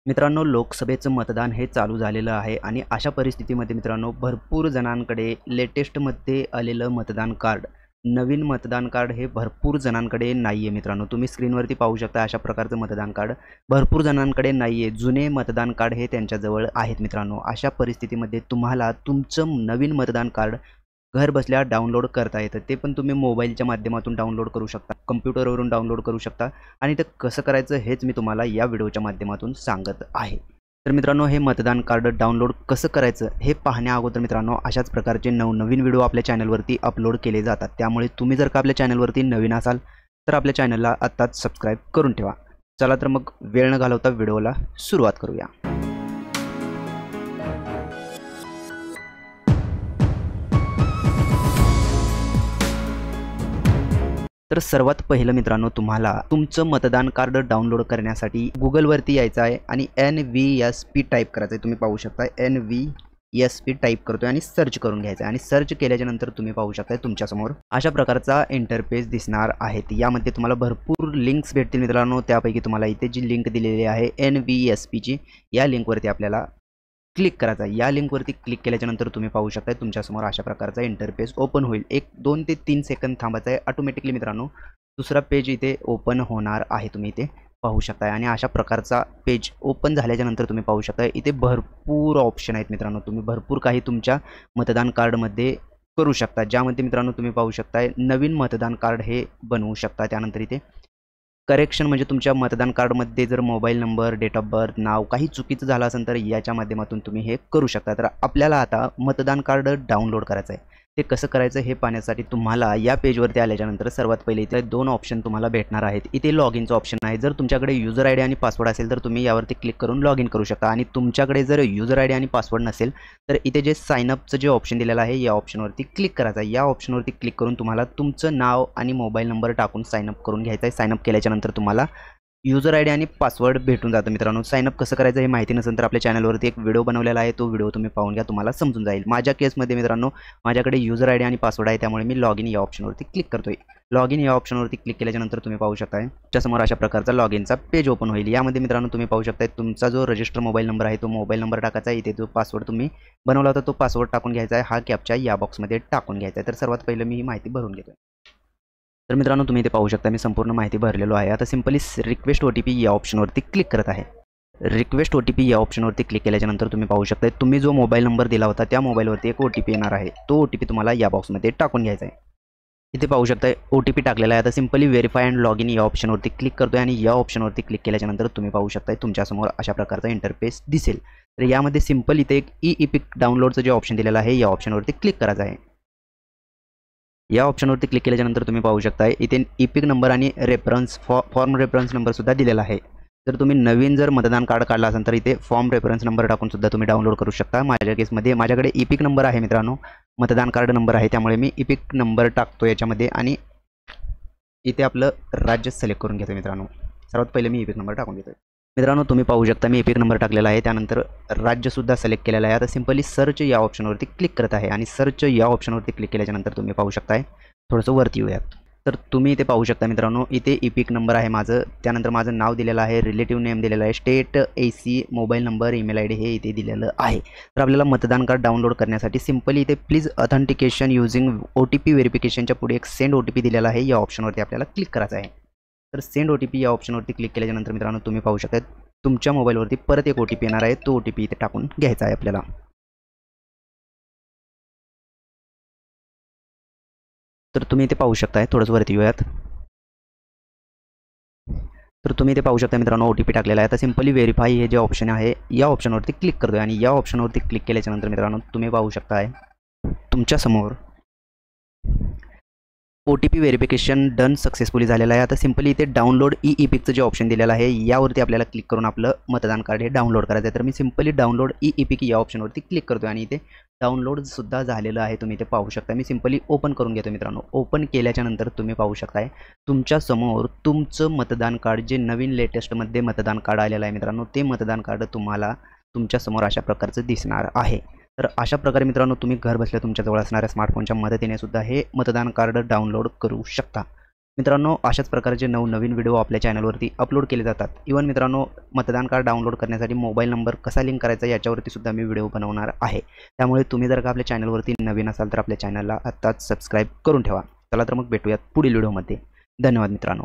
मित्रांनो, लोकसभेचं मतदान हे चालू झालेलं आहे आणि अशा परिस्थितीमध्ये मित्रांनो, भरपूर जणांकडे लेटेस्टमध्ये आलेलं मतदान कार्ड, नवीन मतदान कार्ड हे भरपूर जणांकडे नाही आहे. मित्रांनो, तुम्ही स्क्रीनवरती पाहू शकता अशा प्रकारचं मतदान कार्ड भरपूर जणांकडे नाही आहे. जुने मतदान कार्ड हे त्यांच्याजवळ आहेत. मित्रांनो, अशा परिस्थितीमध्ये तुम्हाला तुमचं नवीन मतदान कार्ड घर बसल्या डाउनलोड करता येतं. ते पण तुम्ही मोबाईलच्या माध्यमातून डाउनलोड करू शकता, कम्प्युटरवरून डाउनलोड करू शकता आणि ते कसं करायचं हेच मी तुम्हाला या व्हिडिओच्या माध्यमातून सांगत आहे. तर मित्रांनो, हे मतदान कार्ड डाउनलोड कसं करायचं हे पाहण्या अगोदर मित्रांनो, अशाच प्रकारचे नवनवीन व्हिडिओ आपल्या चॅनलवरती अपलोड केले जातात. त्यामुळे तुम्ही जर का आपल्या चॅनलवरती नवीन असाल तर आपल्या चॅनलला आत्ताच सबस्क्राईब करून ठेवा. चला तर मग वेळ न घालवता व्हिडिओला सुरुवात करूया. तर सर्वात पहिलं मित्रांनो, तुम्हाला तुमचं मतदान कार्ड डाउनलोड करण्यासाठी गुगलवरती यायचं आहे आणि NVSP टाईप करायचं आहे. तुम्ही पाहू शकता NVSP टाईप करतोय आणि सर्च करून घ्यायचं आहे आणि सर्च केल्याच्यानंतर तुम्ही पाहू शकता तुमच्यासमोर अशा प्रकारचा इंटरफेस दिसणार आहे. यामध्ये तुम्हाला भरपूर लिंक्स भेटतील मित्रांनो. त्यापैकी तुम्हाला इथे जी लिंक दिलेली आहे NVSPची, या लिंकवरती आपल्याला क्लिक करायचा आहे. या लिंकवरती क्लिक केल्याच्यानंतर तुम्ही पाहू शकता तुमच्यासमोर अशा प्रकारचा इंटरफेस ओपन होईल. 2 ते 3 सेकंद थांबायचं आहे. ऑटोमॅटिकली मित्रांनो दुसरा पेज इथे ओपन होणार आहे. तुम्ही इथे पाहू शकता आणि अशा प्रकारचा पेज ओपन झाल्याच्यानंतर तुम्ही पाहू शकता इथे भरपूर ऑप्शन आहेत मित्रांनो. तुम्ही भरपूर काही तुमच्या मतदान कार्डमध्ये करू शकता, ज्यामध्ये मित्रांनो तुम्ही पाहू शकता नवीन मतदान कार्ड हे बनवू शकता. त्यानंतर इथे करेक्शन म्हणजे तुमच्या मतदान कार्डमध्ये जर mobile number, date of birth, नाव काही चुकीचं झालं असेल तर याच्या माध्यमातून तुम्ही हे करू शकता. तर आपल्याला आता मतदान कार्ड डाउनलोड करायचं आहे. ते कसं करायचं हे पाहण्यासाठी तुम्हाला या पेजवरती आल्याच्यानंतर सर्वात पहिले इथे 2 ऑप्शन तुम्हाला भेटणार आहेत. इथे लॉग इनचं ऑप्शन आहे. जर तुमच्याकडे युजर आय डी आणि पासवर्ड असेल तर तुम्ही यावरती क्लिक करून लॉग इन करू शकता आणि तुमच्याकडे जर युजर आय डी आणि पासवर्ड नसेल तर इथे जे साइनअपचं जे ऑप्शन दिलेलं आहे या ऑप्शनवरती क्लिक करायचं आहे. या ऑप्शनवरती क्लिक करून तुम्हाला तुमचं नाव आणि मोबाईल नंबर टाकून साइनअप करून घ्यायचं आहे. साइनअप केल्याच्यानंतर तुम्हाला युजर आय डी आणि पासवर्ड भेटून जातं. मित्रांनो, साइनअप कसं करायचं हे माहिती नसेल तर आपल्या चॅनलवरती एक व्हिडिओ बनवलेला आहे. तो व्हिडिओ तुम्ही पाहून घ्या, तुम्हाला समजून जाईल. माझ्या केसमध्ये मित्रांनो माझ्याकडे युजर आय डी आणि पासवर्ड आहे, त्यामुळे मी लॉग इन या ऑप्शनवरती क्लिक करतोय. लॉग इन या ऑप्शनवरती क्लिक केल्याच्यानंतर तुम्ही पाहू शकता तुमच्यासमोर अशा प्रकारचा लॉग इनचा पेज ओपन होईल. यामध्ये मित्रांनो तुम्ही पाहू शकता तुमचा जो रजिस्टर मोबाईल नंबर आहे तो मोबाईल नंबर टाकायचा आहे. इथे जो पासवर्ड तुम्ही बनवला होता तो पासवर्ड टाकून घ्यायचा आहे. हा कॅप्चा या बॉक्समध्ये टाकून घ्यायचा आहे. तर सर्वात पहिलं मी ही माहिती भरून घेतोय. तर मित्रांनो तुम्ही इथे पाहू शकता मी संपूर्ण माहिती भरलेलो आहे. आता सिंपली रिक्वेस्ट OTP या ऑप्शनवरती क्लिक करत आहे. रिक्वेस्ट OTP या ऑप्शनवरती क्लिक केल्याच्यानंतर तुम्ही पाहू शकता तुम्ही जो मोबाईल नंबर दिला होता त्या मोबाईलवरती एक OTP येणार आहे. तो OTP तुम्हाला या बॉक्समध्ये टाकून घ्यायचा आहे. इथे पाहू शकता OTP टाकलेला आहे. आता simply verify and log in या ऑप्शनवरती क्लिक करतोय आणि या ऑप्शनवरती क्लिक केल्याच्यानंतर तुम्ही पाहू शकता तुमच्यासमोर अशा प्रकारचा इंटरफेस दिसेल. तर यामध्ये सिंपल इथे एक ई-इपिक डाउनलोडचं जे ऑप्शन दिलेलं आहे या ऑप्शनवरती क्लिक करायचं आहे. या ऑप्शनवरती क्लिक केल्याच्यानंतर तुम्ही पाहू शकता इथे इपिक नंबर आणि रेफरन्स फॉर्म रेफरन्स नंबरसुद्धा दिलेला आहे. जर तुम्ही नवीन जर मतदान कार्ड काढला असेल तर इथे फॉर्म रेफरन्स नंबर टाकून सुद्धा तुम्ही डाउनलोड करू शकता. माझ्या केसमध्ये माझ्याकडे इपिक नंबर आहे मित्रांनो, मतदान कार्ड नंबर आहे, त्यामुळे मी इपिक नंबर टाकतो याच्यामध्ये आणि इथे आपलं राज्य सिलेक्ट करून घेतो. मित्रांनो सर्वात पहिले मी इपिक नंबर टाकून घेतो. मित्रांनो तुम्ही पाहू शकता मी इपिक नंबर टाकलेला आहे, त्यानंतर राज्यसुद्धा सिलेक्ट केलेलं आहे. आता सिंपली सर्च या ऑप्शनवरती क्लिक करत आहे आणि सर्च या ऑप्शनवरती क्लिक केल्याच्यानंतर तुम्ही पाहू शकताय थोडंसं वरती येऊयात. तर तुम्ही इथे पाहू शकता मित्रांनो इथे इपिक नंबर आहे माझं, त्यानंतर माझं नाव दिलेलं आहे, रिलेटिव्ह नेम दिलेलं आहे, state, AC, mobile number, email ID हे इथे दिलेलं आहे. तर आपल्याला मतदान कार्ड डाउनलोड करण्यासाठी सिंपली इथे प्लीज ऑथेंटिकेशन युझिंग OTP व्हेरिफिकेशनच्या पुढे एक सेंड OTP दिलेला आहे. या ऑप्शनवरती आपल्याला क्लिक करायचं आहे. तर सेंड OTP या ऑप्शनवरती क्लिक केल्याच्यानंतर मित्रांनो तुम्ही पाहू शकता तुमच्या मोबाईलवरती परत एक OTP येणार आहे. तो OTP इथे टाकून घ्यायचा आहे आपल्याला. तर तुम्ही इथे पाहू शकताय थोडंसं वरती येऊयात. तर तुम्ही इथे पाहू शकता मित्रांनो OTP टाकलेला आहे. आता सिंपली व्हेरीफाय हे जे ऑप्शन आहे या ऑप्शनवरती क्लिक करतोय आणि या ऑप्शनवरती क्लिक केल्याच्यानंतर मित्रांनो तुम्ही पाहू शकताय तुमच्यासमोर OTP व्हेरिफिकेशन डन सक्सेसफुली झालेलं आहे. आता सिंपली इथे डाउनलोड ई-इपिकचं जे ऑप्शन दिलेलं आहे यावरती आपल्याला क्लिक करून आपलं मतदान कार्ड हे डाउनलोड करायचं आहे. तर मी सिंपली डाउनलोड ई-इपिक या ऑप्शनवरती क्लिक करतो आणि इथे डाउनलोडसुद्धा झालेलं आहे. तुम्ही इथे पाहू शकता. मी सिंपली ओपन करून घेतो मित्रांनो. ओपन केल्याच्यानंतर तुम्ही पाहू शकताय तुमच्यासमोर तुमचं मतदान कार्ड जे नवीन लेटेस्टमध्ये मतदान कार्ड आलेलं आहे मित्रांनो, ते मतदान कार्ड तुम्हाला तुमच्यासमोर अशा प्रकारचं दिसणार आहे. तर अशा प्रकारे मित्रांनो तुम्ही घर बसल्या तुमच्याजवळ असणाऱ्या स्मार्टफोनच्या मदतीने सुद्धा हे मतदान कार्ड डाउनलोड करू शकता. मित्रांनो, अशाच प्रकारचे नवनवीन व्हिडिओ आपल्या चॅनलवरती अपलोड केले जातात. इवन मित्रांनो, मतदान कार्ड डाउनलोड करण्यासाठी मोबाईल नंबर कसा लिंक करायचा याच्यावरती सुद्धा मी व्हिडिओ बनवणार आहे. त्यामुळे तुम्ही जर का आपल्या चॅनलवरती नवीन असाल तर आपल्या चॅनलला आत्ताच सबस्क्राईब करून ठेवा. चला तर मग भेटूयात पुढील व्हिडिओमध्ये. धन्यवाद मित्रांनो.